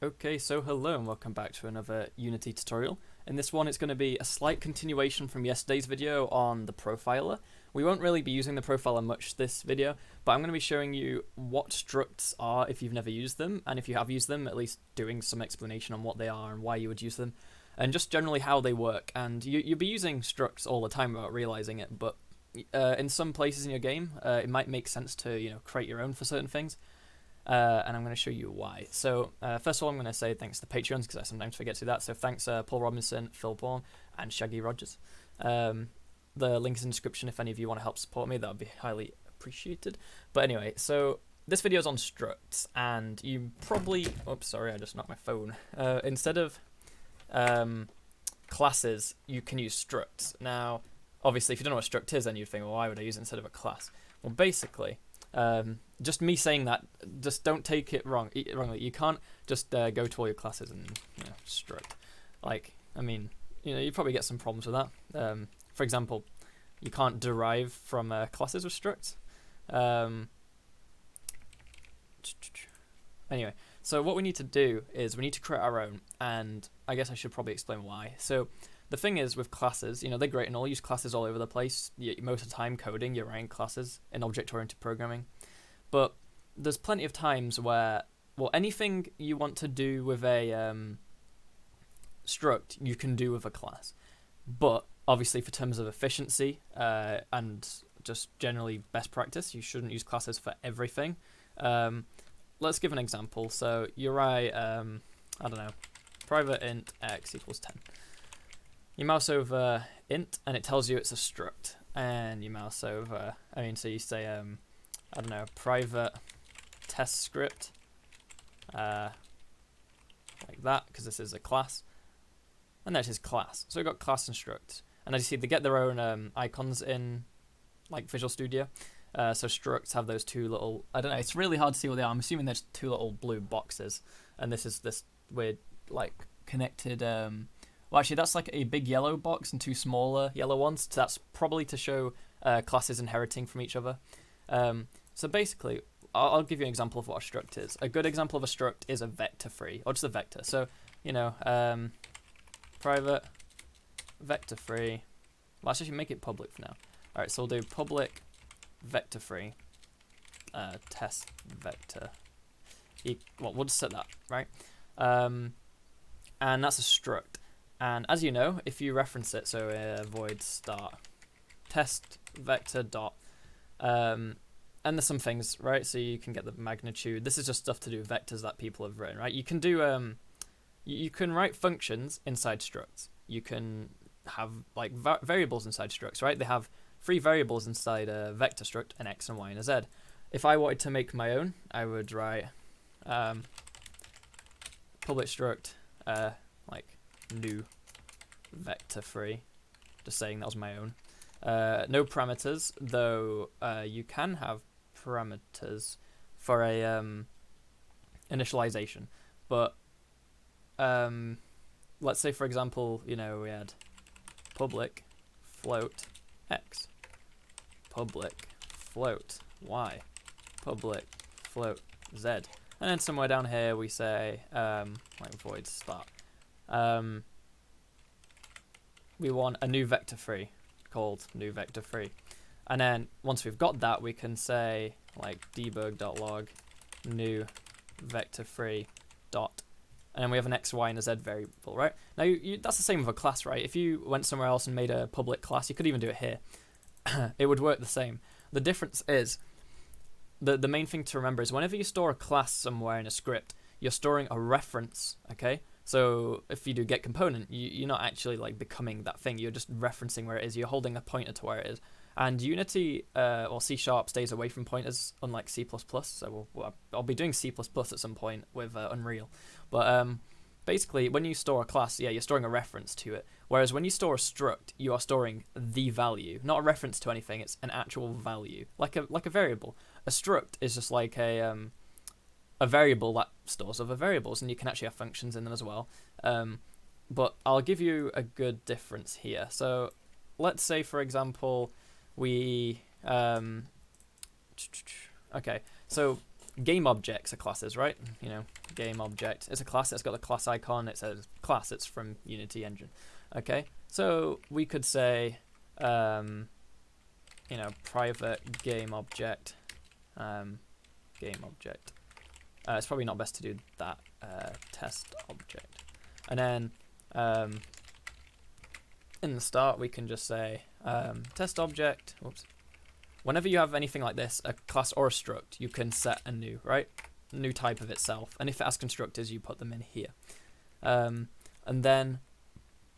Okay, so hello and welcome back to another Unity tutorial. In this one it's going to be a slight continuation from yesterday's video on the profiler. We won't really be using the profiler much this video, but I'm going to be showing you what structs are if you've never used them, and if you have used them, at least doing some explanation on what they are and why you would use them, and just generally how they work. And you'll be using structs all the time without realizing it, but in some places in your game it might make sense to create your own for certain things. And I'm going to show you why. So first of all, I'm going to say thanks to Patreons, because I sometimes forget to do that. So thanks Paul Robinson, Phil Bourne, and Shaggy Rogers. The link is in the description if any of you want to help support me. That would be highly appreciated. But anyway, so this video is on structs, and you probably... Oops, sorry, I just knocked my phone. Instead of classes, you can use structs. Now, obviously, if you don't know what a struct is, then you'd think, well, why would I use it instead of a class? Well, basically... just me saying that, just don't take it wrongly. You can't just go to all your classes and struct. Like, I mean, you probably get some problems with that. For example, you can't derive from classes with structs. Anyway, so what we need to do is we need to create our own, and I guess I should probably explain why. So the thing is with classes, they're great and all. Use classes all over the place. Most of the time coding, you're writing classes in object-oriented programming. But there's plenty of times where, well, anything you want to do with a struct, you can do with a class. But obviously for terms of efficiency and just generally best practice, you shouldn't use classes for everything. Let's give an example. So you write, I don't know, private int x equals 10. You mouse over int and it tells you it's a struct. And you mouse over, so you say, I don't know, private test script, like that, because this is a class. And that is class. So we've got class and struct. And as you see, they get their own icons in like Visual Studio. So structs have those two little, I don't know, it's really hard to see what they are. I'm assuming there's two little blue boxes. And this is this weird, like, connected, well, actually, that's like a big yellow box and two smaller yellow ones. So that's probably to show classes inheriting from each other. So basically, I'll give you an example of what a struct is. A good example of a struct is a vector free, or just a vector. So, private vector free. Well, let's actually make it public for now. All right, so we'll do public vector free test vector. Well, we'll just set that, right? And that's a struct. And as you know, if you reference it, so void start test vector dot, and there's some things, right? So you can get the magnitude. This is just stuff to do with vectors that people have written, right? You can do, you can write functions inside structs. You can have like variables inside structs, right? They have 3 variables inside a vector struct, an x and y and a z. If I wanted to make my own, I would write public struct like new vector free, just saying that was my own. No parameters, though you can have parameters for a initialization. But let's say, for example, we had public float x, public float y, public float z, and then somewhere down here we say like void start. We want a new vector free called new vector free, and then once we've got that, we can say like debug.log new vector free dot, and then we have an x, y, and a z variable, right? Now that's the same with a class, right? If you went somewhere else and made a public class, you could even do it here. It would work the same. The difference is the main thing to remember is whenever you store a class somewhere in a script, you're storing a reference, okay? So if you do get component, you're not actually like becoming that thing. You're just referencing where it is. You're holding a pointer to where it is. And Unity or C# stays away from pointers, unlike C++. So I'll be doing C++ at some point with Unreal. But basically, when you store a class, you're storing a reference to it. Whereas when you store a struct, you are storing the value, not a reference to anything. It's an actual value, like a variable. A struct is just like a variable that stores other variables, and you can actually have functions in them as well. But I'll give you a good difference here. So let's say, for example, we okay, so game objects are classes, right? You know, game object. It's a class. It's got the class icon. It says class. It's from Unity Engine. Okay, so we could say, you know, private game object. Game object. It's probably not best to do that. Test object. And then in the start, we can just say test object. Whoops. Whenever you have anything like this, a class or a struct, you can set a new, right? New type of itself. And if it has constructors, you put them in here. And then,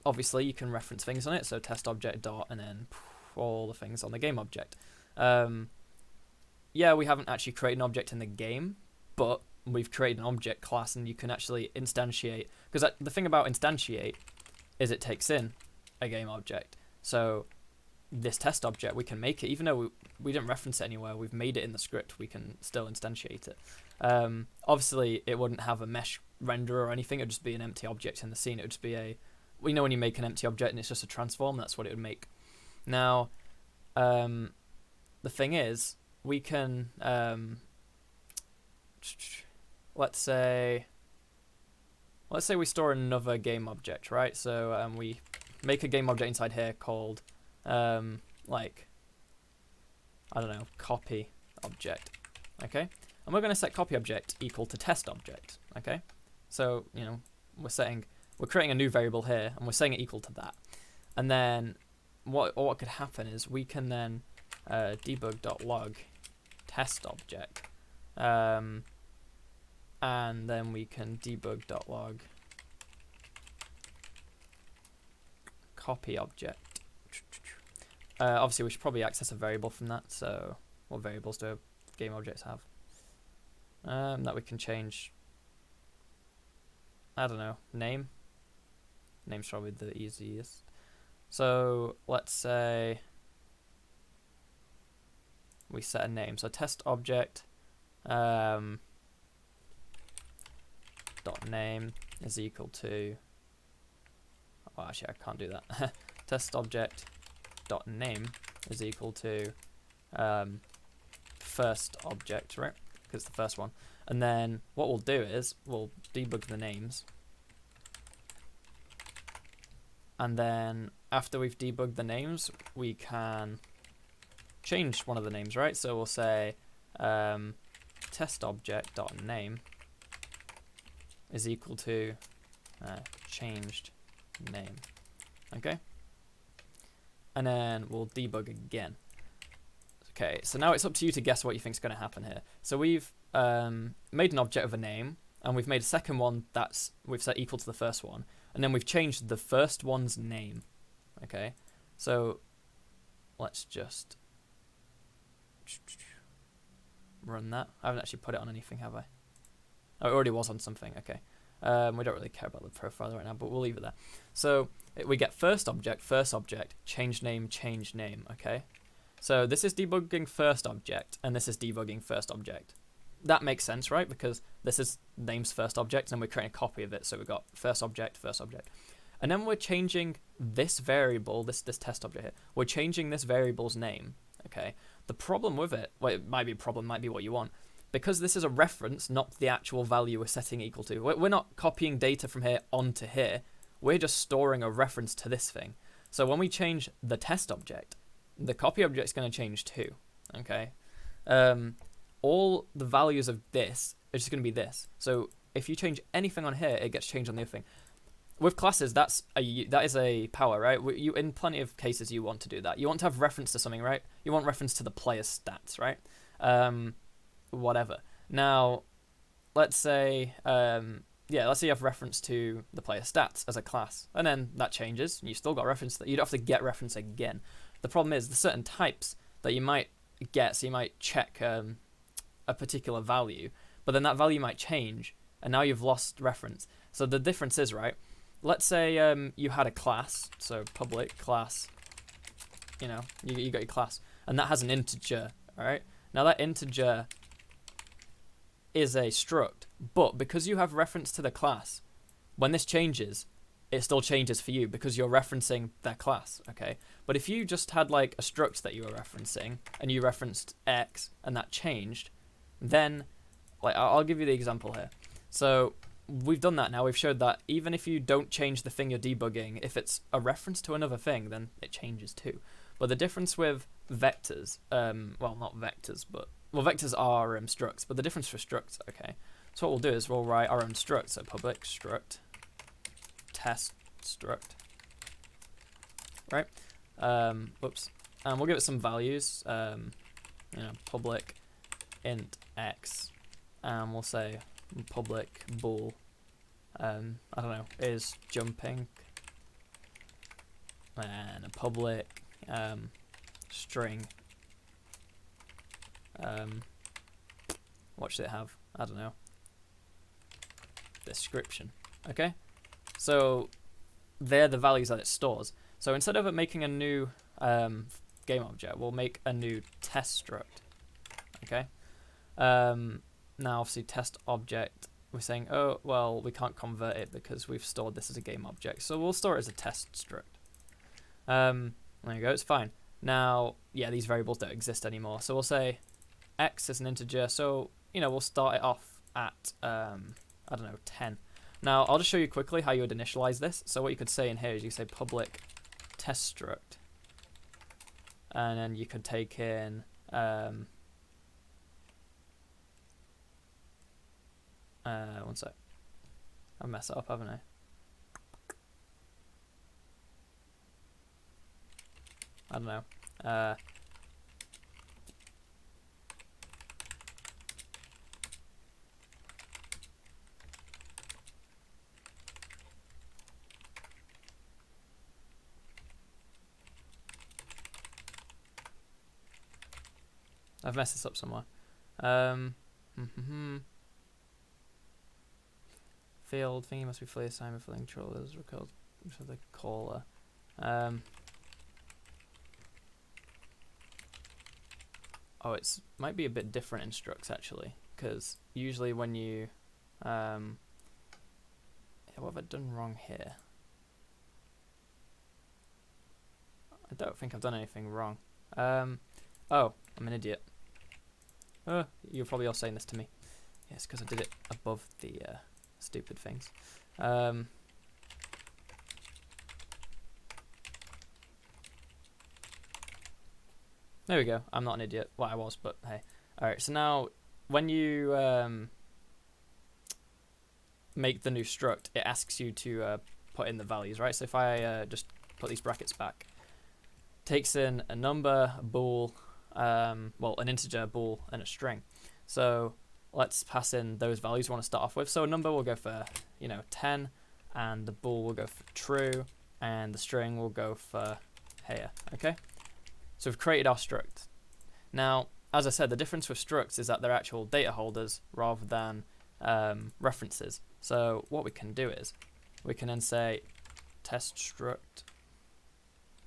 obviously, you can reference things on it. So test object dot, and then all the things on the game object. Yeah, we haven't actually created an object in the game, but we've created an object class, and you can actually instantiate. Because the thing about instantiate is it takes in a game object. So this test object, we can make it, even though we didn't reference it anywhere, we've made it in the script, we can still instantiate it. Obviously, it wouldn't have a mesh renderer or anything, it would just be an empty object in the scene. It would just be we know when you make an empty object and it's just a transform, that's what it would make. Now, the thing is, we can, let's say we store another game object, right? So we make a game object inside here called like, I don't know, copy object, okay? And we're going to set copy object equal to test object, okay? So, you know, we're creating a new variable here, and we're setting it equal to that. And then what could happen is we can then debug.log test object, and then we can debug.log copy object. Obviously, we should probably access a variable from that. So, what variables do game objects have? That we can change. I don't know. Name. Name's probably the easiest. So, let's say we set a name. So, test object dot name is equal to. Oh, actually, I can't do that. Test object dot name is equal to first object, right? Because it's the first one. And then what we'll do is we'll debug the names. And then after we've debugged the names, we can change one of the names, right? So we'll say test object dot name is equal to changed name. Okay? And then we'll debug again. Okay, so now it's up to you to guess what you think is going to happen here. So we've made an object of a name, and we've made a second one that's we've set equal to the first one, and then we've changed the first one's name. Okay, so let's just run that. I haven't actually put it on anything, have I? Oh, it already was on something. Okay. We don't really care about the profile right now, but we'll leave it there. So we get first object, change name, okay? So this is debugging first object, and this is debugging first object. That makes sense, right? Because this is name's first object, and we're creating a copy of it, so we've got first object. And then we're changing this variable, this test object here, we're changing this variable's name, okay? The problem with it, well, it might be a problem, might be what you want, because this is a reference, not the actual value we're setting equal to. We're not copying data from here onto here. We're just storing a reference to this thing. So when we change the test object, the copy object is going to change too. Okay. All the values of this are just going to be this. So if you change anything on here, it gets changed on the other thing. With classes, that is a power, right? In plenty of cases, you want to do that. You want to have reference to something, right? You want reference to the player's stats, right? Whatever. Now, let's say, let's say you have reference to the player stats as a class, and then that changes, and you still got reference to that. You don't have to get reference again. The problem is there's certain types that you might get, so you might check a particular value, but then that value might change, and now you've lost reference. So the difference is, right, let's say you had a class, so public class, you know, you got your class, and that has an integer, all right? Now that integer is a struct, but because you have reference to the class, when this changes, it still changes for you because you're referencing that class, okay? But if you just had like a struct that you were referencing and you referenced X and that changed, then like I'll give you the example here. So we've done that now. We've showed that even if you don't change the thing you're debugging, if it's a reference to another thing, then it changes too. But the difference with vectors, well, not vectors, but well, vectors are structs. But the difference for structs, okay. So what we'll do is we'll write our own struct. So public struct test struct, right? Whoops. And we'll give it some values. You know, public int x, and we'll say public bool. I don't know, is jumping, and a public string. What should it have? I don't know. Description. Okay, so they're the values that it stores. So instead of it making a new game object, we'll make a new test struct. Okay. Now obviously test object, we're saying, oh well, we can't convert it because we've stored this as a game object, so we'll store it as a test struct. There you go, it's fine. Now, yeah, these variables don't exist anymore, so we'll say x is an integer, so you know, we'll start it off at I don't know, 10. Now I'll just show you quickly how you would initialize this. So what you could say in here is you say public test struct, and then you could take in one sec. I've messed it up, haven't I? I don't know. I've messed this up somewhere. Field thingy must be fully assigned with filling controllers record for the caller. Oh, it's might be a bit different in structs actually, because usually when you yeah, what have I done wrong here? I don't think I've done anything wrong. Oh, I'm an idiot. You're probably all saying this to me. Yes, because I did it above the stupid things. There we go. I'm not an idiot. Well, I was, but hey. Alright, so now when you make the new struct, it asks you to put in the values, right? So if I just put these brackets back, takes in a number, a bool, well, an integer, a bool, and a string. So let's pass in those values we want to start off with. So a number will go for, you know, 10, and the bool will go for true, and the string will go for here, okay? So we've created our struct. Now, as I said, the difference with structs is that they're actual data holders rather than references. So what we can do is we can then say test struct.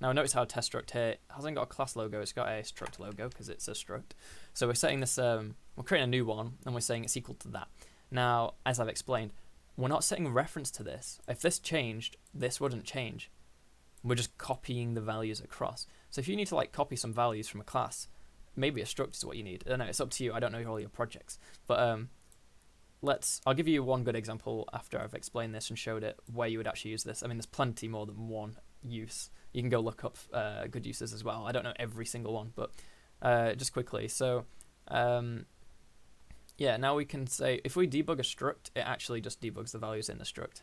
Now notice how test struct here hasn't got a class logo, it's got a struct logo because it's a struct. So we're setting this, we're creating a new one and we're saying it's equal to that. Now, as I've explained, we're not setting a reference to this. If this changed, this wouldn't change. We're just copying the values across. So if you need to like copy some values from a class, maybe a struct is what you need. I don't know, it's up to you. I don't know all your projects. But I'll give you one good example after I've explained this and showed it where you would actually use this. I mean, there's plenty more than one use. You can go look up good uses as well. I don't know every single one, but just quickly. So yeah, now we can say if we debug a struct, it actually just debugs the values in the struct.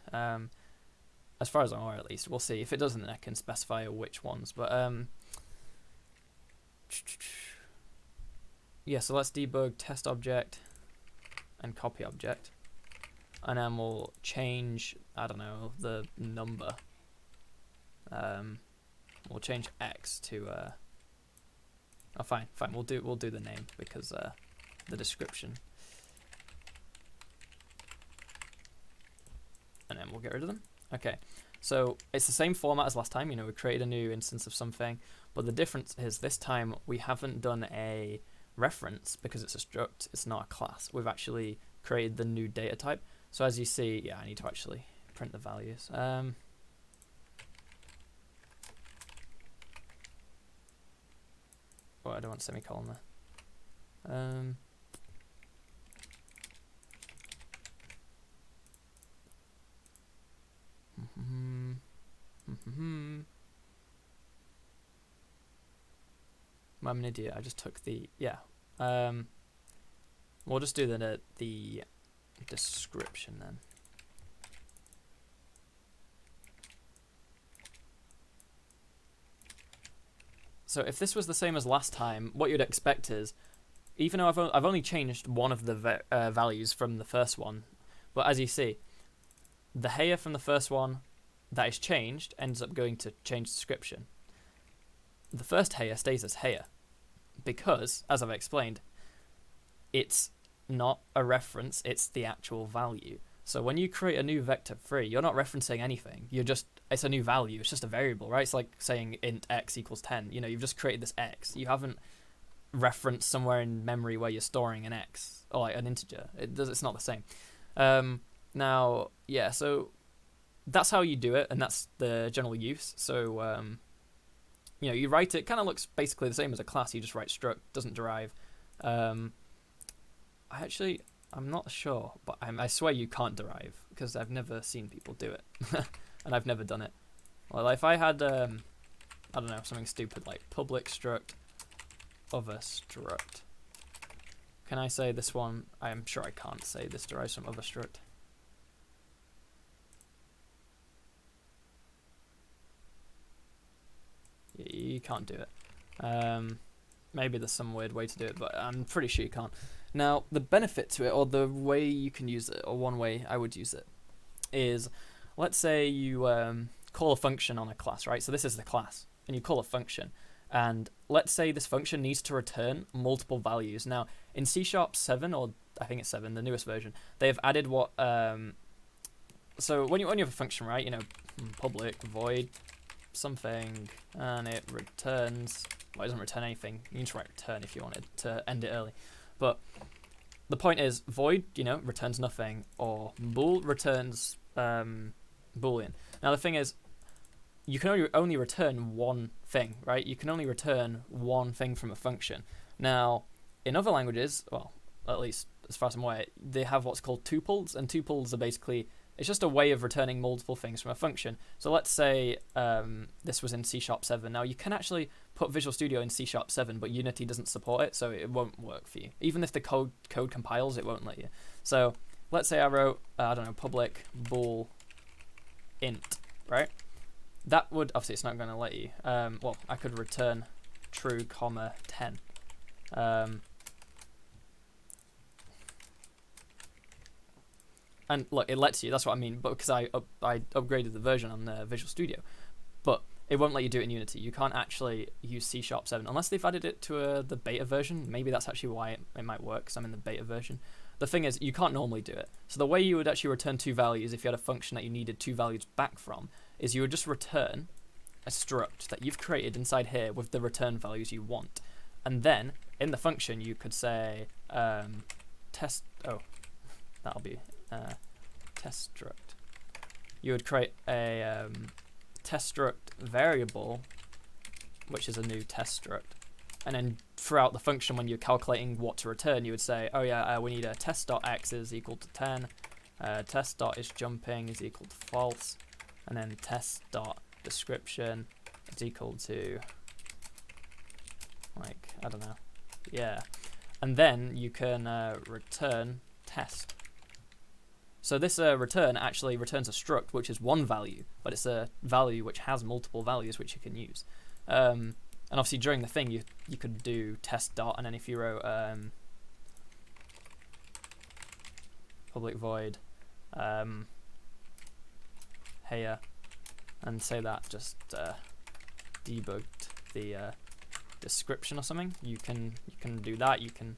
As far as I'm aware, at least. We'll see. If it doesn't, I can specify which ones. But yeah, so let's debug test object and copy object, and then we'll change, I don't know, the number. We'll change x to oh, fine, we'll do the name because the description, and then we'll get rid of them. Okay, so it's the same format as last time. You know, we created a new instance of something, but the difference is this time we haven't done a reference because it's a struct, it's not a class. We've actually created the new data type. So as you see, yeah, I need to actually print the values. Oh, I don't want semicolon there. I'm an idiot. I just took the we'll just do the description then. So if this was the same as last time, what you'd expect is, even though I've only changed one of the values from the first one, but as you see, the heyer from the first one that is changed ends up going to change description. The first heyer stays as heyer because, as I've explained, it's not a reference, it's the actual value. So when you create a new vector3, you're not referencing anything. It's a new value. It's just a variable, right? It's like saying int x equals 10. You know, you've just created this x. You haven't referenced somewhere in memory where you're storing an x or like an integer. It's not the same. Now, yeah, so that's how you do it, and that's the general use. So, you know, you write it, kind of looks basically the same as a class. You just write struct, doesn't derive. I'm not sure, but I swear you can't derive because I've never seen people do it, and I've never done it. Well, if I had, I don't know, something stupid like public struct other struct, can I say this one? I'm sure I can't say this derives from other struct. You can't do it. Maybe there's some weird way to do it, but I'm pretty sure you can't. Now, the benefit to it, or the way you can use it, or one way I would use it, is, let's say you call a function on a class, right? So this is the class, and you call a function, and let's say this function needs to return multiple values. Now, in C# 7, or I think it's 7, the newest version, they've added what, so when you have a function, right, you know, public void something, and it returns, well, it doesn't return anything. You can just write return if you wanted to end it early. But the point is, void, you know, returns nothing, or bool returns boolean. Now the thing is, you can only return one thing, right? You can only return one thing from a function. Now, in other languages, well, at least as far as I'm aware, they have what's called tuples, and tuples are basically, it's just a way of returning multiple things from a function. So let's say this was in C# 7. Now you can actually put Visual Studio in C# 7, but Unity doesn't support it, so it won't work for you. Even if the code compiles, it won't let you. So let's say I wrote, I don't know, public bool int, right? That would, obviously it's not going to let you. Well, I could return true, comma, 10. And look, it lets you, that's what I mean, but because I upgraded the version on Visual Studio. But it won't let you do it in Unity. You can't actually use C# 7 unless they've added it to the beta version. Maybe that's actually why it might work, because I'm in the beta version. The thing is, you can't normally do it. So the way you would actually return two values if you had a function that you needed two values back from is you would just return a struct that you've created inside here with the return values you want. And then in the function you could say test, oh, that'll be test struct. You would create a test struct variable, which is a new test struct, and then throughout the function, when you're calculating what to return, you would say, oh yeah, we need a test.x is equal to 10, test.isJumping is equal to false, and then test.description is equal to, like, I don't know, yeah, and then you can return test. So this return actually returns a struct, which is one value, but it's a value which has multiple values which you can use. And obviously during the thing, you could do test dot, and then if you wrote public void heyer, and say that just debugged the description or something, you can do that. You can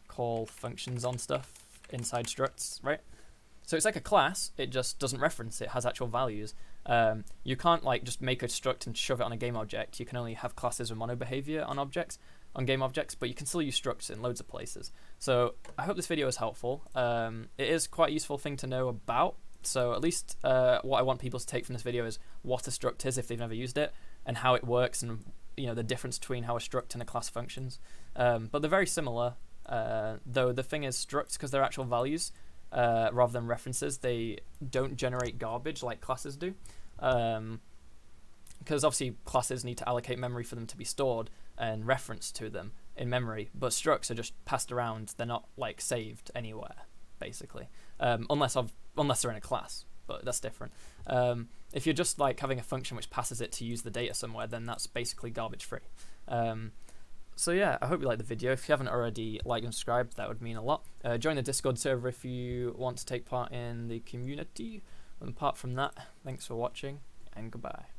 call functions on stuff inside structs, right? So it's like a class, it just doesn't reference it, has actual values. You can't like just make a struct and shove it on a game object. You can only have classes with mono behavior on objects, on game objects, but you can still use structs in loads of places. So I hope this video is helpful. It is quite a useful thing to know about. So at least what I want people to take from this video is what a struct is if they've never used it, and how it works, and the difference between how a struct and a class functions. But they're very similar, though the thing is structs, because they're actual values, rather than references, they don't generate garbage like classes do, because obviously classes need to allocate memory for them to be stored, and reference to them in memory, but structs are just passed around. They're not like saved anywhere, basically, unless they're in a class, but that's different. If you're just like having a function which passes it to use the data somewhere, then that's basically garbage free. So yeah, I hope you liked the video. If you haven't already liked and subscribed, that would mean a lot. Join the Discord server if you want to take part in the community. And apart from that, thanks for watching, and goodbye.